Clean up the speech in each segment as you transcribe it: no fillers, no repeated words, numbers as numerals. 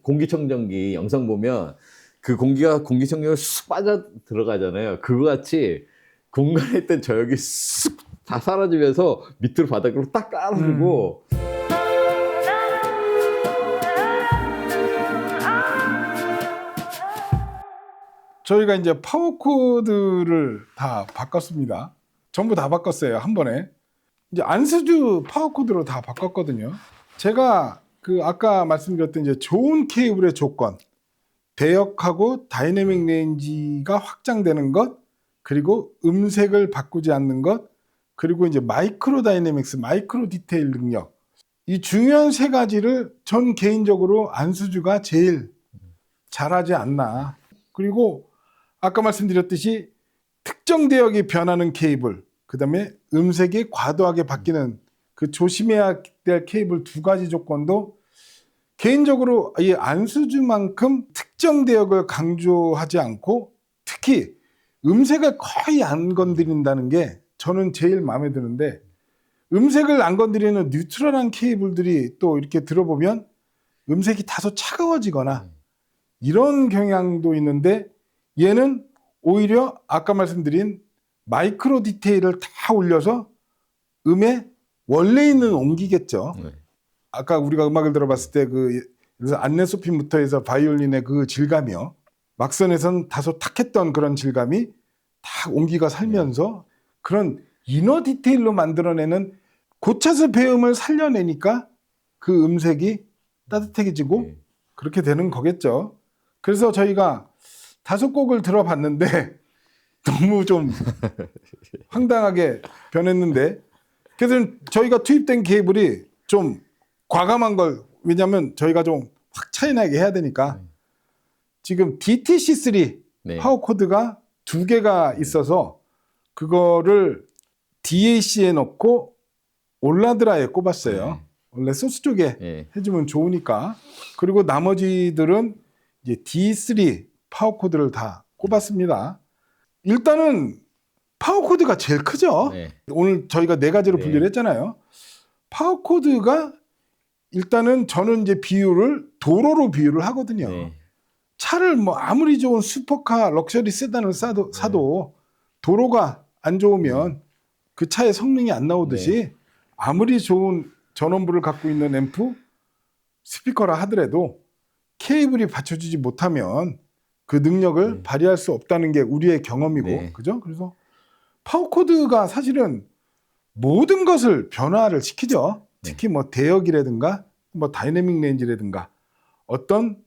공기청정기 영상 보면 그 공기가 공기청정기로 쑥 빠져 들어가잖아요. 그거 같이 공간에 있던 저역이 쑥 다 사라지면서 밑으로 바닥으로 딱 깔아주고 저희가 이제 파워코드를 다 바꿨습니다. 전부 다 바꿨어요, 한 번에. 이제 안스주 파워코드로 다 바꿨거든요. 제가 그 아까 말씀드렸던 이제 좋은 케이블의 조건, 대역하고 다이내믹 레인지가 확장되는 것, 그리고 음색을 바꾸지 않는 것, 그리고 이제 마이크로 다이내믹스, 마이크로 디테일 능력. 이 중요한 세 가지를 전 개인적으로 안스주가 제일 잘하지 않나. 그리고 아까 말씀드렸듯이 특정 대역이 변하는 케이블, 그 다음에 음색이 과도하게 바뀌는 그 조심해야 될 케이블 두 가지 조건도 개인적으로 이 안스주만큼 특정 대역을 강조하지 않고 특히 음색을 거의 안 건드린다는 게 저는 제일 마음에 드는데, 음색을 안 건드리는 뉴트럴한 케이블들이 또 이렇게 들어보면 음색이 다소 차가워지거나 이런 경향도 있는데, 얘는 오히려 아까 말씀드린 마이크로 디테일을 다 올려서 음에 원래 있는 옮기겠죠. 아까 우리가 음악을 들어봤을 때 그래서 안내소핀부터 해서 바이올린의 그 질감이요, 막선에선 다소 탁했던 그런 질감이 다 온기가 살면서 그런 이너 디테일로 만들어내는 고차스 배음을 살려내니까 그 음색이 따뜻해지고 그렇게 되는 거겠죠. 그래서 저희가 5곡을 들어봤는데 너무 좀 황당하게 변했는데, 그래서 저희가 투입된 케이블이 좀 과감한 걸, 왜냐하면 저희가 좀 확 차이나게 해야 되니까 지금 DTC3 파워코드가 2개가 있어서 그거를 DAC에 넣고 올라드라에 꼽았어요. 원래 소스 쪽에 해주면 좋으니까. 그리고 나머지들은 이제 D3 파워코드를 다 꼽았습니다. 일단은 파워코드가 제일 크죠. 오늘 저희가 4가지로 분류를 했잖아요. 파워코드가 일단은 저는 이제 비율을 도로로 비유를 하거든요. 차를 뭐 아무리 좋은 슈퍼카 럭셔리 세단을 사도 도로가 안 좋으면 그 차의 성능이 안 나오듯이 아무리 좋은 전원부를 갖고 있는 앰프, 스피커라 하더라도 케이블이 받쳐주지 못하면 그 능력을 발휘할 수 없다는 게 우리의 경험이고, 그죠? 그래서 파워코드가 사실은 모든 것을 변화를 시키죠. 특히 뭐 대역이라든가 뭐 다이내믹 레인지라든가 어떤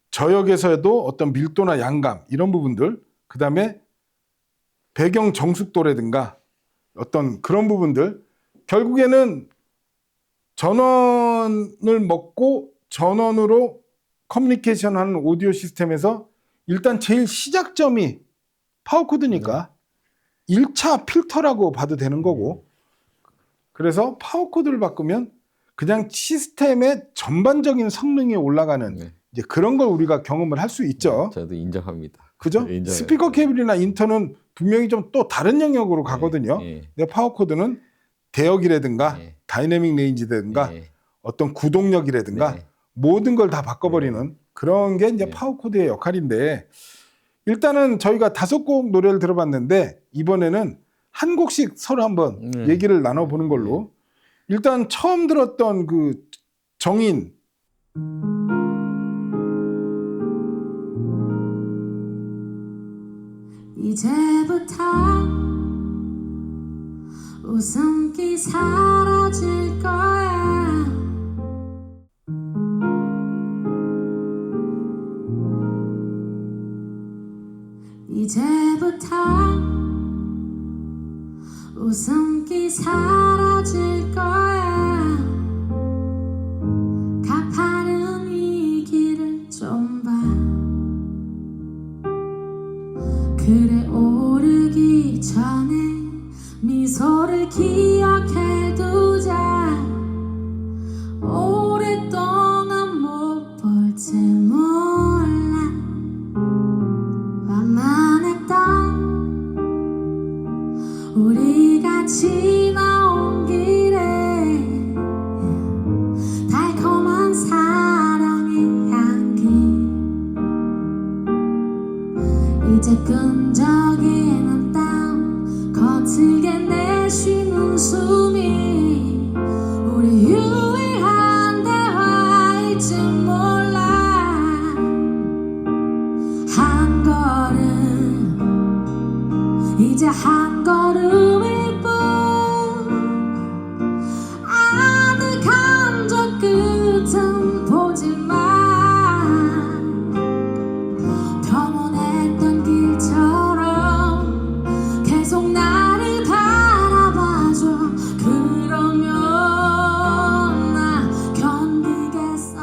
저역에서도 어떤 밀도나 양감 이런 부분들, 그 다음에 배경 정숙도라든가 어떤 그런 부분들, 결국에는 전원을 먹고 전원으로 커뮤니케이션 하는 오디오 시스템에서 일단 제일 시작점이 파워코드니까 1차 필터라고 봐도 되는 거고, 그래서 파워코드를 바꾸면 그냥 시스템의 전반적인 성능이 올라가는 이제 그런 걸 우리가 경험을 할 수 있죠. 저도 인정합니다. 그죠? 인정해요. 스피커 케이블이나 인터는 분명히 좀 또 다른 영역으로 가거든요. 근데 파워코드는 대역이라든가 다이내믹 레인지라든가 어떤 구동력이라든가 모든 걸 다 바꿔버리는 그런 게 이제 파워코드의 역할인데, 일단은 저희가 5곡 노래를 들어봤는데 이번에는 한 곡씩 서로 한번 얘기를 나눠보는 걸로. 일단 처음 들었던 그 정인, 이제부터 웃음기 사라질 거야. 이제부터 웃음기 사라질 거야. 가파른 이 길을 좀 봐. 그래 오르기 전에 미소를 기억해두자. 오랫동안 못 볼지 몰라. 완만했던 우리가 지나온 길에 달콤한 사랑의 향기. 이제 끈적이는 땀 거칠게 내쉬는 숨이 우리 유일한 대화일지 몰라. 한 걸음 이제 한 걸음일 뿐 아득한 저 끝은 보지만 평온했던 길처럼 계속 나를 바라봐줘. 그러면 나 견디겠어.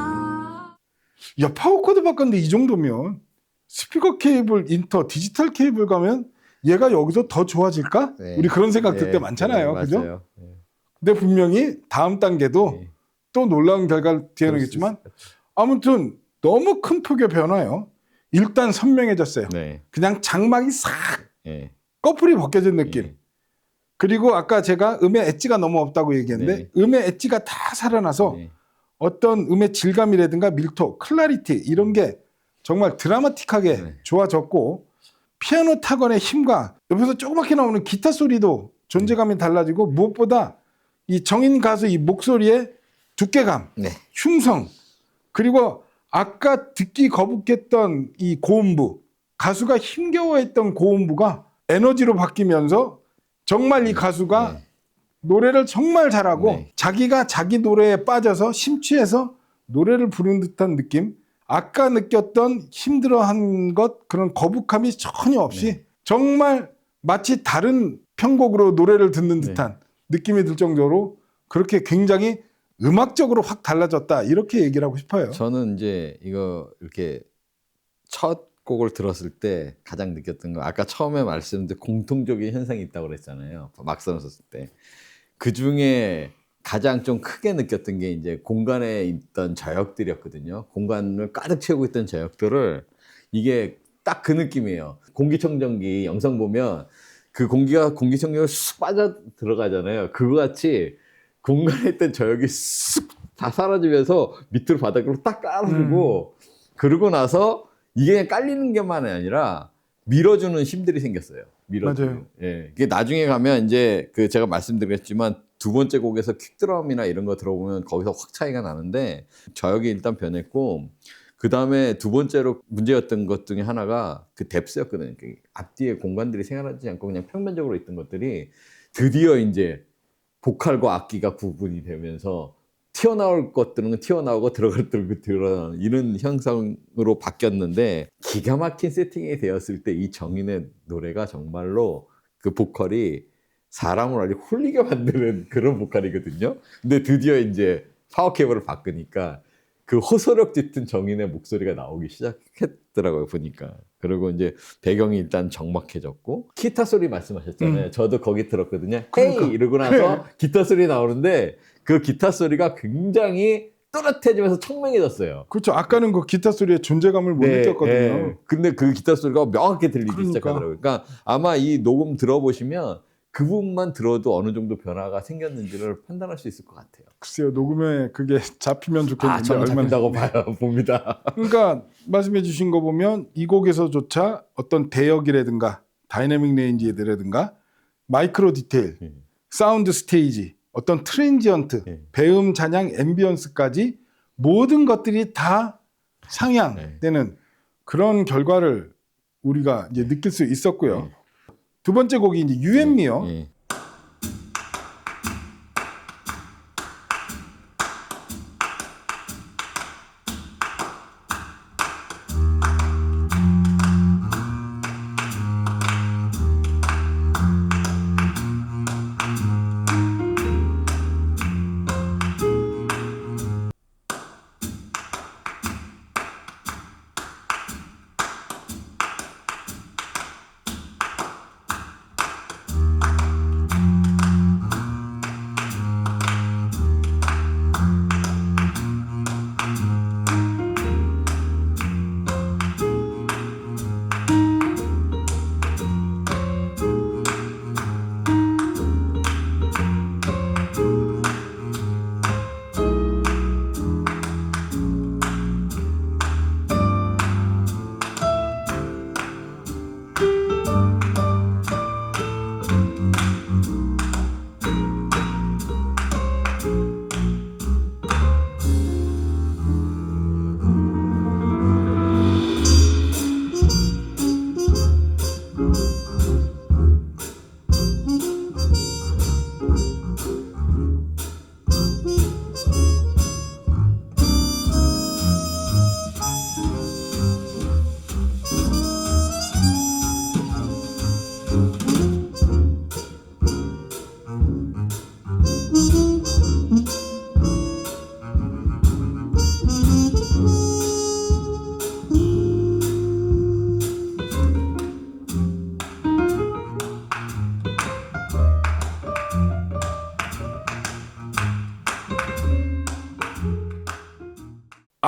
야, 파워코드 바꿨는데 이 정도면 스피커 케이블, 인터, 디지털 케이블 가면 얘가 여기서 더 좋아질까? 네. 우리 그런 생각 들 때 네, 많잖아요. 네, 그죠? 맞아요. 네. 근데 분명히 다음 단계도 네. 또 놀라운 결과를 그럴 수 뒤에놓겠지만 있을 것 같아요. 아무튼 너무 큰 폭의 변화요. 일단 선명해졌어요. 네. 그냥 장막이 싹 네. 꺼풀이 벗겨진 느낌. 네. 그리고 아까 제가 음의 엣지가 너무 없다고 얘기했는데 네. 음의 엣지가 다 살아나서 네. 어떤 음의 질감이라든가 밀도, 클래리티 이런 게 정말 드라마틱하게 네. 좋아졌고 피아노 타건의 힘과 옆에서 조그맣게 나오는 기타 소리도 존재감이 달라지고 무엇보다 이 정인 가수 이 목소리의 두께감, 네. 흉성 그리고 아까 듣기 거북했던 이 고음부 가수가 힘겨워했던 고음부가 에너지로 바뀌면서 정말 이 가수가 네. 노래를 정말 잘하고 네. 자기가 자기 노래에 빠져서 심취해서 노래를 부르는 듯한 느낌. 아까 느꼈던 힘들어한 것 그런 거북함이 전혀 없이 네. 정말 마치 다른 편곡으로 노래를 듣는 네. 듯한 느낌이 들 정도로 그렇게 굉장히 음악적으로 확 달라졌다 이렇게 얘기를 하고 싶어요. 저는 이제 이거 이렇게 첫 곡을 들었을 때 가장 느꼈던 거 아까 처음에 말씀드린 공통적인 현상이 있다고 그랬잖아요. 막상 썼을 때. 그 중에 가장 좀 크게 느꼈던 게 이제 공간에 있던 저역들이었거든요. 공간을 가득 채우고 있던 저역들을 이게 딱 그 느낌이에요. 공기청정기 영상 보면 그 공기가 공기청정기가 쑥 빠져 들어가잖아요. 그거 같이 공간에 있던 저역이 쑥 다 사라지면서 밑으로 바닥으로 딱 깔아주고 그러고 나서 이게 그냥 깔리는 게만이 아니라 밀어주는 힘들이 생겼어요. 밀어주는. 맞아요. 예. 이게 나중에 가면 이제 그 제가 말씀드렸지만 두 번째 곡에서 킥드럼이나 이런 거 들어보면 거기서 확 차이가 나는데 저역이 일단 변했고 그 다음에 두 번째로 문제였던 것 중에 하나가 그 뎁스였거든요. 앞뒤에 공간들이 생활하지 않고 그냥 평면적으로 있던 것들이 드디어 이제 보컬과 악기가 구분이 되면서 튀어나올 것들은 튀어나오고 들어갈 것들은 들어가는 이런 형상으로 바뀌었는데 기가 막힌 세팅이 되었을 때 이 정인의 노래가 정말로 그 보컬이 사람을 아주 홀리게 만드는 그런 보컬이거든요. 근데 드디어 이제 파워 케이블을 바꾸니까 그 호소력 짙은 정인의 목소리가 나오기 시작했더라고요, 보니까. 그리고 이제 배경이 일단 적막해졌고 기타 소리 말씀하셨잖아요. 저도 거기 들었거든요. 헤이 이러고 나서 기타 소리 나오는데 그 기타 소리가 굉장히 또렷해지면서 청명해졌어요. 그렇죠. 아까는 그 기타 소리의 존재감을 못 느꼈거든요. 네. 근데 그 기타 소리가 명확하게 들리기 그러니까. 시작하더라고요. 그러니까 아마 이 녹음 들어보시면 그 부분만 들어도 어느 정도 변화가 생겼는지를 판단할 수 있을 것 같아요. 글쎄요. 녹음에 그게 잡히면 좋겠는데 저는 얼마나 잡힌다고 봐요. 봅니다. 그러니까 말씀해 주신 거 보면 이 곡에서조차 어떤 대역이라든가 다이내믹 레인지라든가 마이크로 디테일, 사운드 스테이지, 어떤 트랜지언트, 배음, 잔향, 앰비언스까지 모든 것들이 다 상향되는 그런 결과를 우리가 이제 느낄 수 있었고요. 두 번째 곡이 이제 유앤미요. 예.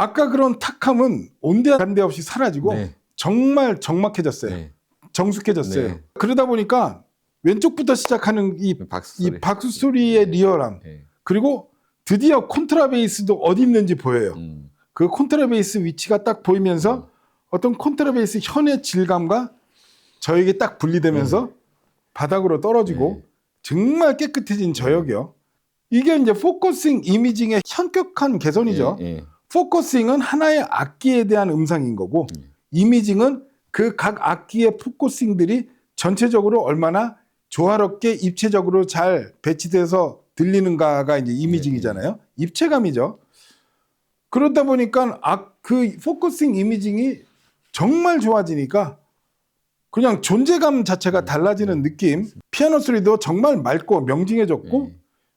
아까 그런 탁함은 온데간데 없이 사라지고 네. 정말 적막해졌어요. 네. 정숙해졌어요. 네. 그러다 보니까 왼쪽부터 시작하는 이 박수 소리. 박수 소리의 리얼함, 네. 그리고 드디어 콘트라베이스도 어디 있는지 보여요. 그 콘트라베이스 위치가 딱 보이면서 어떤 콘트라베이스 현의 질감과 저역이 딱 분리되면서 바닥으로 떨어지고 네. 정말 깨끗해진 저역이요. 이게 이제 포커싱 이미징의 현격한 개선이죠. 예, 예. 포커싱은 하나의 악기에 대한 음상인 거고 이미징은 그 각 악기의 포커싱들이 전체적으로 얼마나 조화롭게 입체적으로 잘 배치돼서 들리는가가 이제 이미징이잖아요. 입체감이죠. 그러다 보니까 그 포커싱 이미징이 정말 좋아지니까 그냥 존재감 자체가 달라지는 느낌. 피아노 소리도 정말 맑고 명징해졌고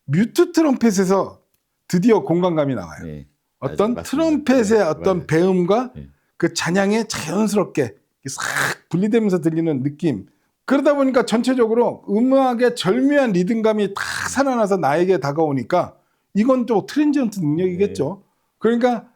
뮤트 트럼펫에서 드디어 공간감이 나와요. 예. 어떤 맞습니다. 트럼펫의 어떤 맞아요. 배음과 예. 그 잔향에 자연스럽게 싹 분리되면서 들리는 느낌. 그러다 보니까 전체적으로 음악의 절묘한 리듬감이 다 살아나서 나에게 다가오니까 이건 또 트랜지언트 능력이겠죠. 그러니까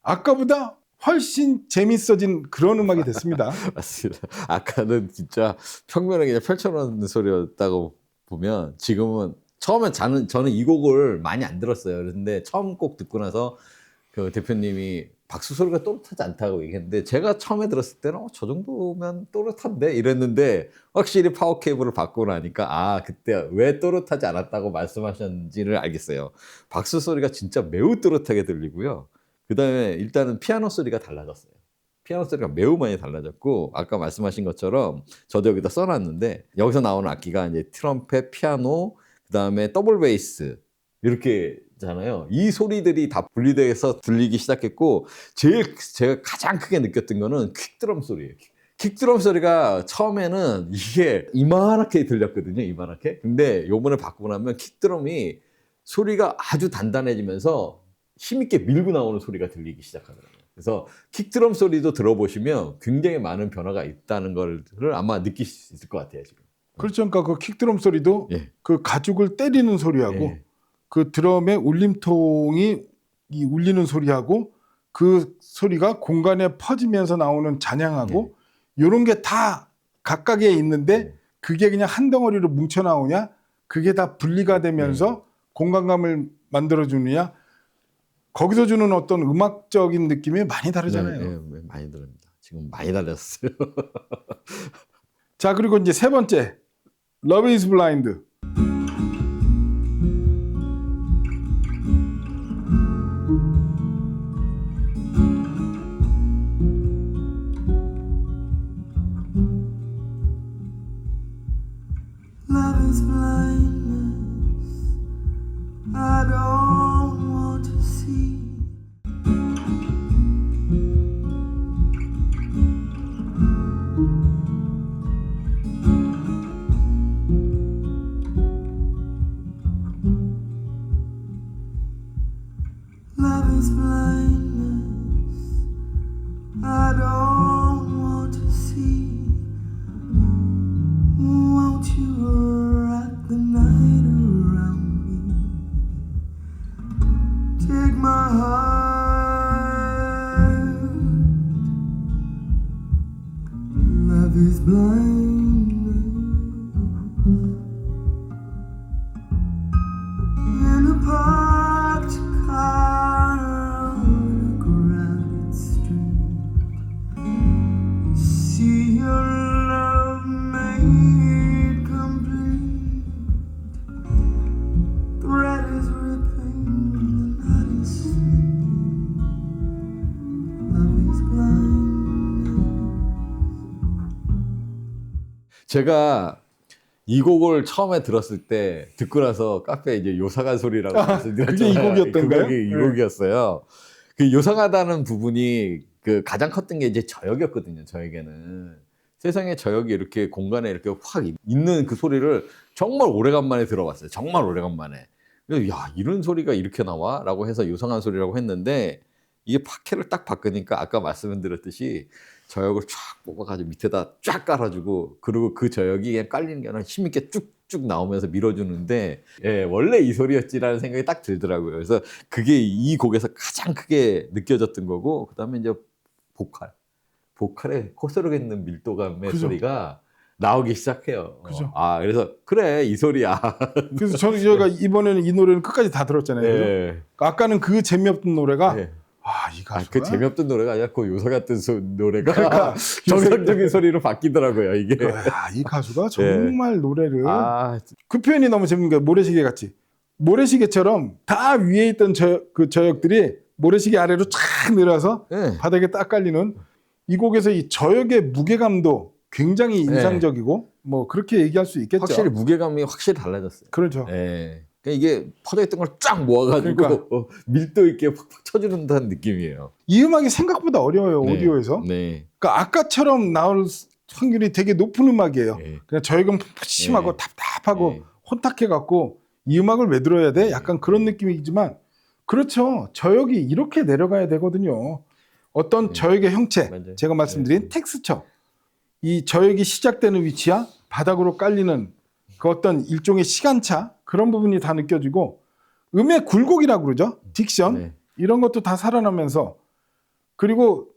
아까보다 훨씬 재밌어진 그런 음악이 됐습니다. 맞습니다. 아까는 진짜 평면에 그냥 펼쳐놓는 소리였다고 보면 지금은 처음엔 저는 이 곡을 많이 안 들었어요. 그런데 처음 곡 듣고 나서 그 대표님이 박수 소리가 또렷하지 않다고 얘기했는데 제가 처음에 들었을 때는 저 정도면 또렷한데 이랬는데 확실히 파워 케이블을 받고 나니까 그때 왜 또렷하지 않았다고 말씀하셨는지를 알겠어요. 박수 소리가 진짜 매우 또렷하게 들리고요. 그다음에 일단은 피아노 소리가 달라졌어요. 피아노 소리가 매우 많이 달라졌고 아까 말씀하신 것처럼 저도 여기다 써놨는데 여기서 나오는 악기가 이제 트럼펫, 피아노, 그다음에 더블 베이스 이렇게 잖아요. 이 소리들이 다 분리돼서 들리기 시작했고 제가 가장 크게 느꼈던 거는 퀵드럼 소리예요. 킥드럼 소리가 처음에는 이게 이만하게 들렸거든요. 이만하게. 근데 요번에 바꾸고 나면 킥드럼이 소리가 아주 단단해지면서 힘있게 밀고 나오는 소리가 들리기 시작하더라고요. 그래서 킥드럼 소리도 들어보시면 굉장히 많은 변화가 있다는 걸 아마 느낄 수 있을 것 같아요. 지금. 그렇죠. 그러니까 그 킥드럼 소리도 예. 그 가죽을 때리는 소리하고 예. 그 드럼의 울림통이 이 울리는 소리하고 그 소리가 공간에 퍼지면서 나오는 잔향하고 이런 게 다 각각에 있는데 그게 그냥 한 덩어리로 뭉쳐 나오냐 그게 다 분리가 되면서 공간감을 만들어 주느냐 거기서 주는 어떤 음악적인 느낌이 많이 다르잖아요. 네, 많이 다릅니다. 지금 많이 달랐어요. 자, 그리고 이제 세 번째 Love is Blind. Love is blindness. I don't want to see. Love is blindness. I don't want to see. Won't you wrap the night around me? Take my heart. Love is blindness. In a parked car on a crowded street, see your love made complete. Thread is ripping, the knot is slipping. Love is blind. 제가 이 곡을 처음에 들었을 때 듣고 나서 카페에 이제 요상한 소리라고 말씀드렸잖아요. 그게 이 곡이었던가요? 그게 이 곡이었어요. 그 요상하다는 부분이 그 가장 컸던 게 이제 저역이었거든요. 저에게는 세상에 저역이 이렇게 공간에 이렇게 확 있는 그 소리를 정말 오래간만에 들어봤어요. 정말 오래간만에. 그래서 야 이런 소리가 이렇게 나와?라고 해서 요상한 소리라고 했는데 이게 파케를 딱 바꾸니까 아까 말씀드렸듯이 저역을 쫙 뽑아가지고 밑에다 쫙 깔아주고 그리고 그 저역이 그냥 깔리는 게 아니라 힘있게 쭉 쭉쭉 나오면서 밀어주는데 원래 이 소리였지라는 생각이 딱 들더라고요. 그래서 그게 이 곡에서 가장 크게 느껴졌던 거고 그다음에 이제 보컬의 코스로 있는 밀도감의 그죠. 소리가 나오기 시작해요. 그죠. 그래서 그래 이 소리야. 그래서 저희가 이번에는 이 노래는 끝까지 다 들었잖아요. 그죠? 네. 아까는 그 재미없던 노래가 네. 이 가수가 그 재미없던 노래가 아니라 그 요소 같은 노래가 그러니까 정상적인 소리로 바뀌더라고요 이게. 이 가수가 정말 노래를 아, 그 표현이 너무 재밌는 거예요. 모래시계 같이. 모래시계처럼 다 위에 있던 그 저역들이 모래시계 아래로 쫙 내려와서 네. 바닥에 딱 깔리는 이 곡에서 이 저역의 무게감도 굉장히 인상적이고 뭐 그렇게 얘기할 수 있겠죠. 확실히 무게감이 확실히 달라졌어요. 그렇죠. 예. 그러니까 이게 퍼져있던 걸 쫙 모아가지고 그러니까. 밀도 있게 팍팍 쳐주는 듯한 느낌이에요. 이 음악이 생각보다 어려워요. 네. 오디오에서. 네. 그러니까 아까처럼 나올 확률이 되게 높은 음악이에요. 네. 그냥 저역은 푸심하고 네. 답답하고 네. 혼탁해갖고 이 음악을 왜 들어야 돼? 약간 그런 느낌이지만 그렇죠. 저역이 이렇게 내려가야 되거든요. 어떤 저역의 형체, 맞아요. 제가 말씀드린 텍스처, 이 저역이 시작되는 위치야 바닥으로 깔리는 그 어떤 일종의 시간차 그런 부분이 다 느껴지고 음의 굴곡이라고 그러죠. 딕션 네. 이런 것도 다 살아나면서 그리고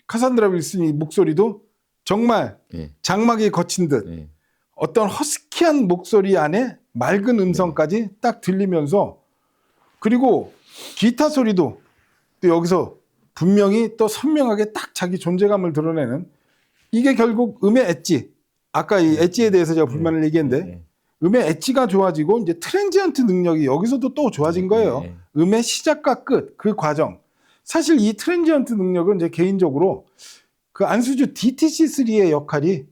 카산드라 윌슨이 목소리도 정말 네. 장막이 거친 듯 네. 어떤 허스키한 목소리 안에 맑은 음성까지 딱 들리면서 그리고 기타 소리도 또 여기서 분명히 또 선명하게 딱 자기 존재감을 드러내는 이게 결국 음의 엣지 아까 이 엣지에 대해서 제가 불만을 얘기했는데 네. 음의 엣지가 좋아지고 이제 트랜지언트 능력이 여기서도 또 좋아진 거예요. 네. 음의 시작과 끝 그 과정 사실 이 트랜지언트 능력은 제 개인적으로 그 안수주 DTC3의 역할이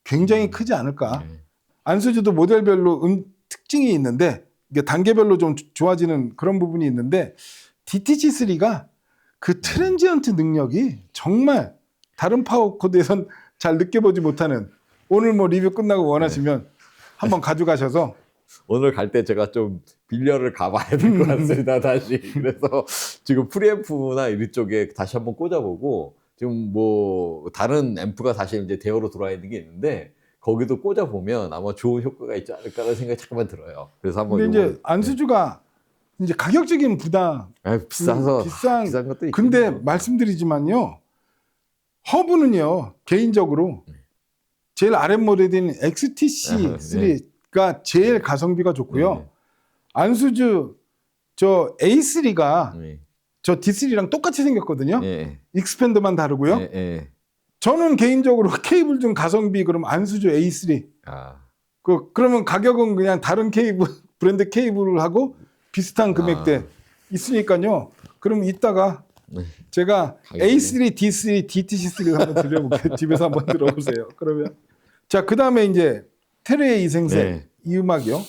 굉장히 크지 않을까. 네. 안수주도 모델별로 특징이 있는데 이게 단계별로 좀 좋아지는 그런 부분이 있는데 DTC3가 그 트랜지언트 능력이 정말 다른 파워 코드에선 잘 느껴보지 못하는 오늘 뭐 리뷰 끝나고 원하시면 한번 가져가셔서 오늘 갈 때 제가 좀 빌려를 가봐야 될 것 같습니다. 다시. 그래서 지금 프리앰프나 이쪽에 다시 한번 꽂아보고 지금 뭐 다른 앰프가 다시 이제 대여로 들어와 있는 게 있는데 거기도 꽂아보면 아마 좋은 효과가 있지 않을까라는 생각이 잠깐만 들어요. 그래서 한번 근데 이제 요걸- 안수주가 이제 가격적인 부담 비싸서 비싼 것도 있긴 근데 해요. 말씀드리지만요 허브는요 개인적으로 제일 아랫 모델인 XTC3가 제일 가성비가 좋고요 네. 안수주 저 A3가 네. 저 D3랑 똑같이 생겼거든요 네. 익스팬더만 다르고요 네. 네. 저는 개인적으로 케이블 중 가성비 그럼 안수주 A3 아. 그러면 가격은 그냥 다른 케이블 브랜드 케이블을 하고 비슷한 금액대 있으니까요. 그럼 이따가 네. 제가 가격이. A3, D3, DTC3를 한번 드려볼게요. 집에서 한번 들어보세요. 그러면 자, 그 다음에 이제 테레의 이생색 네. 이 음악이요.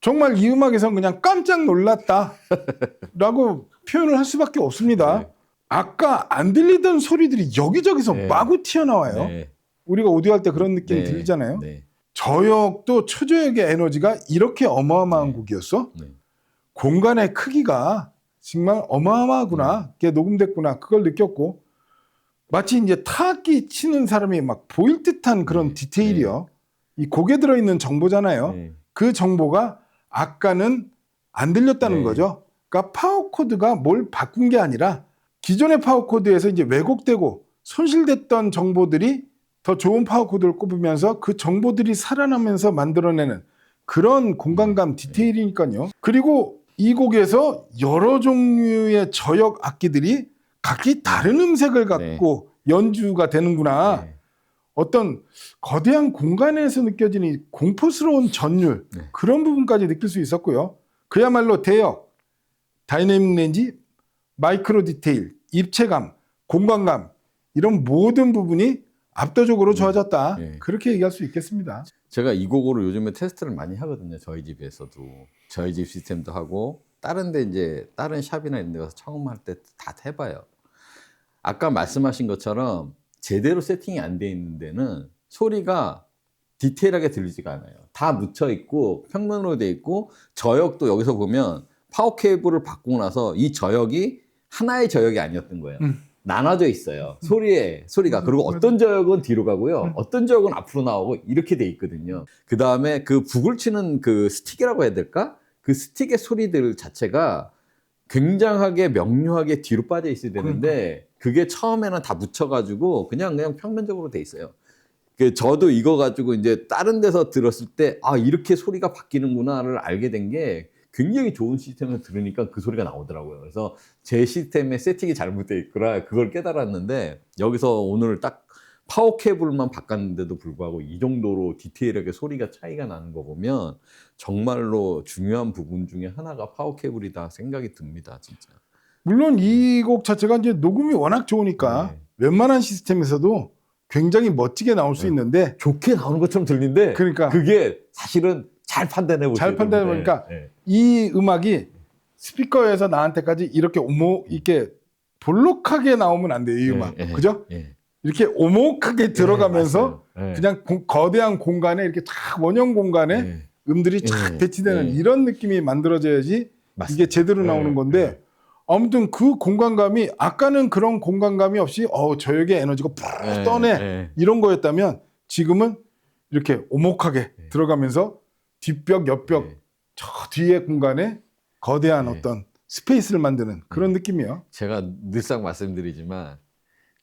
정말 이 음악에선 그냥 깜짝 놀랐다라고 표현을 할 수밖에 없습니다. 네. 아까 안 들리던 소리들이 여기저기서 네. 마구 튀어나와요. 네. 우리가 오디오 할 때 그런 느낌이 네. 들리잖아요. 네. 저역도 초저역의 에너지가 이렇게 어마어마한 네. 곡이었어? 네. 공간의 크기가 정말 어마어마하구나. 그게 녹음됐구나. 그걸 느꼈고 마치 이제 타악기 치는 사람이 막 보일 듯한 그런 네. 디테일이요. 이 곡에 들어있는 정보잖아요. 네. 그 정보가 아까는 안 들렸다는 네. 거죠. 그러니까 파워 코드가 뭘 바꾼 게 아니라 기존의 파워 코드에서 이제 왜곡되고 손실됐던 정보들이 더 좋은 파워 코드를 꼽으면서 그 정보들이 살아나면서 만들어내는 그런 공간감 디테일이니까요. 그리고 이 곡에서 여러 종류의 저역 악기들이 각기 다른 음색을 갖고 연주가 되는구나. 네. 어떤 거대한 공간에서 느껴지는 이 공포스러운 전율 네. 그런 부분까지 느낄 수 있었고요. 그야말로 대역, 다이내믹 렌지, 마이크로 디테일, 입체감, 공간감 이런 모든 부분이 압도적으로 좋아졌다. 네. 그렇게 얘기할 수 있겠습니다. 제가 이 곡으로 요즘에 테스트를 많이 하거든요. 저희 집에서도. 저희 집 시스템도 하고 다른 데 이제 다른 샵이나 이런 데 가서 처음 할 때 다 해봐요. 아까 말씀하신 것처럼 제대로 세팅이 안 돼 있는 데는 소리가 디테일하게 들리지가 않아요. 다 묻혀 있고 평면으로 돼 있고 저역도 여기서 보면 파워 케이블을 바꾸고 나서 이 저역이 하나의 저역이 아니었던 거예요. 나눠져 있어요. 소리가. 그리고 어떤 저역은 뒤로 가고요. 어떤 저역은 앞으로 나오고 이렇게 돼 있거든요. 그 다음에 그 북을 치는 그 스틱이라고 해야 될까? 그 스틱의 소리들 자체가 굉장하게 명료하게 뒤로 빠져 있어야 되는데 그게 처음에는 다 묻혀가지고 그냥 평면적으로 돼 있어요. 저도 이거 가지고 이제 다른 데서 들었을 때 아 이렇게 소리가 바뀌는구나를 알게 된 게 굉장히 좋은 시스템을 들으니까 그 소리가 나오더라고요. 그래서 제 시스템에 세팅이 잘못되어 있구나 그걸 깨달았는데 여기서 오늘 딱 파워 케이블만 바꿨는데도 불구하고 이 정도로 디테일하게 소리가 차이가 나는 거 보면 정말로 중요한 부분 중에 하나가 파워 케이블이다 생각이 듭니다, 진짜. 물론 이 곡 자체가 이제 녹음이 워낙 좋으니까 네. 웬만한 시스템에서도 굉장히 멋지게 나올 수 있는데 좋게 나오는 것처럼 들리는데 그러니까 그게 사실은 잘 판단해 보세요. 잘 판단해 보니까 이 음악이 스피커에서 나한테까지 이렇게 이렇게 볼록하게 나오면 안 돼요, 이 음악. 그죠? 이렇게 오목하게 들어가면서 그냥 거대한 공간에 이렇게 탁 원형 공간에 음들이 쫙 배치되는 이런 느낌이 만들어져야지 맞습니다. 이게 제대로 나오는 건데 아무튼 그 공간감이 아까는 그런 공간감이 없이 저역의 에너지가 푹 떠네 이런 거였다면 지금은 이렇게 오목하게 들어가면서 뒷벽 옆벽 저 뒤에 공간에 거대한 어떤 스페이스를 만드는 그런 느낌이에요. 제가 늘상 말씀드리지만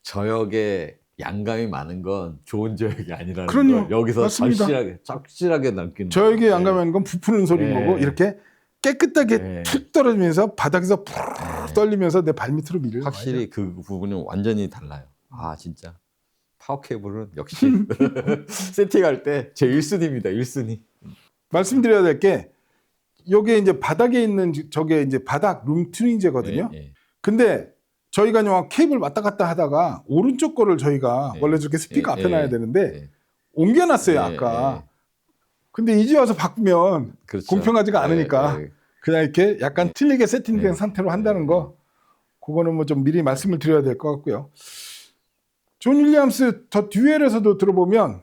저역에 양감이 많은 건 좋은 저역이 아니라는 그럼요. 걸 여기서 맞습니다. 확실하게 느끼는 저역에 양감하는 건 부푸는 소리인 거고 이렇게 깨끗하게 툭 떨어지면서 바닥에서 푹 떨리면서 내 발밑으로 밀려요. 확실히 그 부분이 완전히 달라요. 아 진짜 파워 케이블은 역시 세팅할 때 제 1순위입니다. 1순위. 말씀드려야 될 게 요게 이제 바닥에 있는 저게 이제 바닥 룸 튜닝제거든요. 근데 저희가 그냥 케이블 왔다 갔다 하다가 오른쪽 거를 저희가 원래 저렇게 스피커 앞에 놔야 되는데 옮겨놨어요 아까. 근데 이제 와서 바꾸면 그렇죠. 공평하지가 않으니까 그냥 이렇게 약간 틀리게 세팅된 상태로 한다는 거 그거는 뭐 좀 미리 말씀을 드려야 될 것 같고요. 존 윌리엄스 저 듀엘에서도 들어보면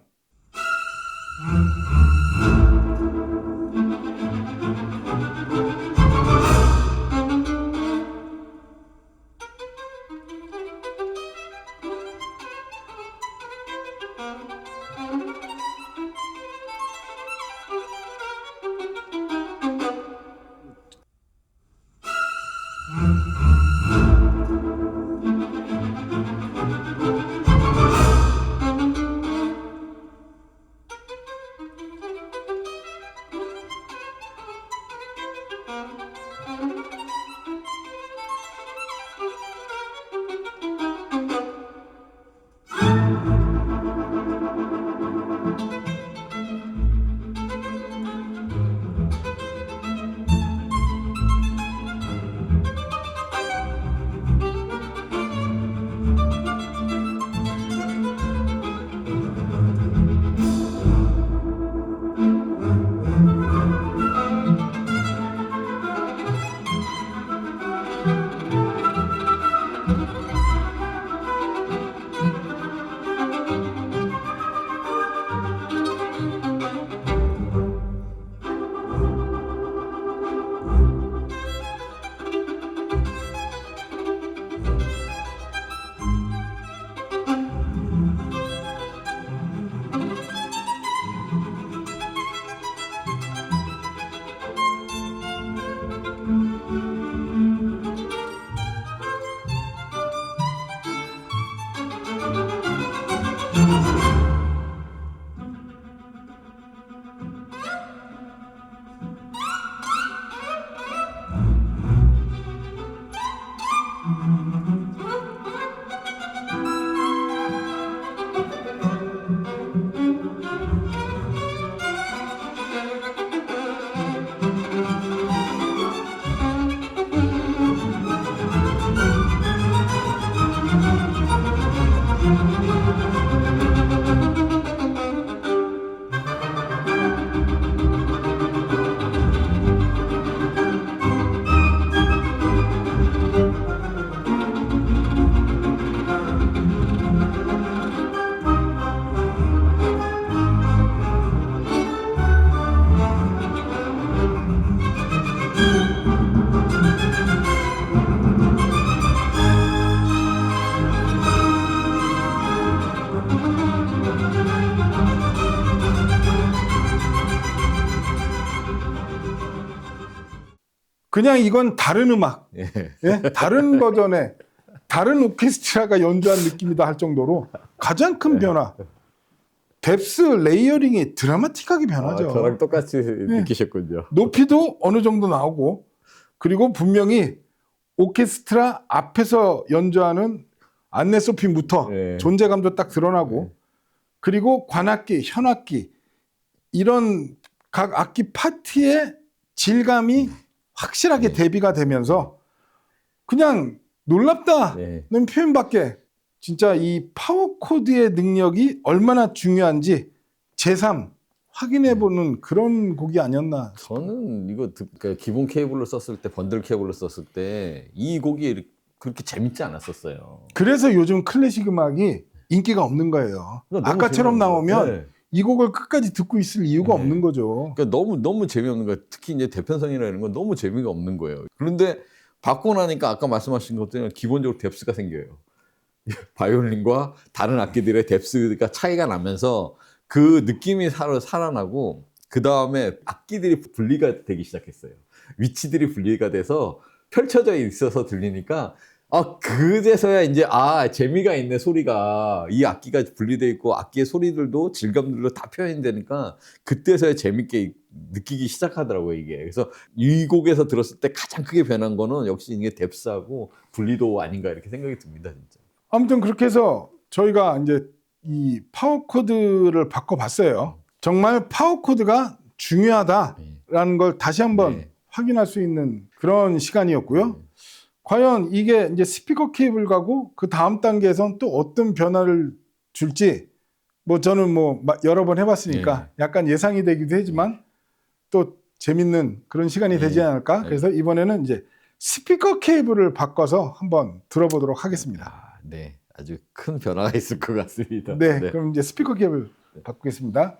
그냥 이건 다른 음악, 예. 예? 다른 버전의 다른 오케스트라가 연주한 느낌이다 할 정도로 가장 큰 변화. 뎁스 레이어링이 드라마틱하게 변하죠. 저랑 똑같이 느끼셨군요. 높이도 어느 정도 나오고, 그리고 분명히 오케스트라 앞에서 연주하는 안내소핀부터 네. 존재감도 딱 드러나고, 그리고 관악기, 현악기 이런 각 악기 파트의 질감이 확실하게 대비가 되면서 그냥 놀랍다는 네. 표현밖에, 진짜 이 파워 코드의 능력이 얼마나 중요한지 제3 확인해보는 그런 곡이 아니었나. 저는 이거 그러니까 기본 케이블로 썼을 때, 번들 케이블로 썼을 때 이 곡이 그렇게 재밌지 않았었어요. 그래서 요즘 클래식 음악이 인기가 없는 거예요. 그러니까 너무 아까처럼 재미없는 나오면 거예요. 네. 이 곡을 끝까지 듣고 있을 이유가 네. 없는 거죠. 그러니까 너무 재미없는 거예요. 특히 이제 대편성이나 이런 건 너무 재미가 없는 거예요. 그런데 바꾸고 나니까 아까 말씀하신 것처럼 기본적으로 뎁스가 생겨요. 바이올린과 다른 악기들의 뎁스가 차이가 나면서 그 느낌이 살아나고, 그 다음에 악기들이 분리가 되기 시작했어요. 위치들이 분리가 돼서 펼쳐져 있어서 들리니까 그제서야 이제 재미가 있네. 소리가, 이 악기가 분리되어 있고 악기의 소리들도 질감들도 다 표현이 되니까 그때서야 재밌게 느끼기 시작하더라고요, 이게. 그래서 이 곡에서 들었을 때 가장 크게 변한 거는 역시 이게 뎁스하고 분리도 아닌가 이렇게 생각이 듭니다, 진짜. 아무튼 그렇게 해서 저희가 이제 이 파워 코드를 바꿔봤어요. 정말 파워 코드가 중요하다라는 걸 다시 한번 네. 확인할 수 있는 그런 시간이었고요. 과연 이게 이제 스피커 케이블 가고 그 다음 단계에선 또 어떤 변화를 줄지, 뭐 저는 뭐 여러 번 해봤으니까 약간 예상이 되기도 하지만 또 재밌는 그런 시간이 되지 않을까. 그래서 이번에는 이제 스피커 케이블을 바꿔서 한번 들어보도록 하겠습니다. 네, 아주 큰 변화가 있을 것 같습니다. 네, 그럼 이제 스피커 케이블 바꾸겠습니다.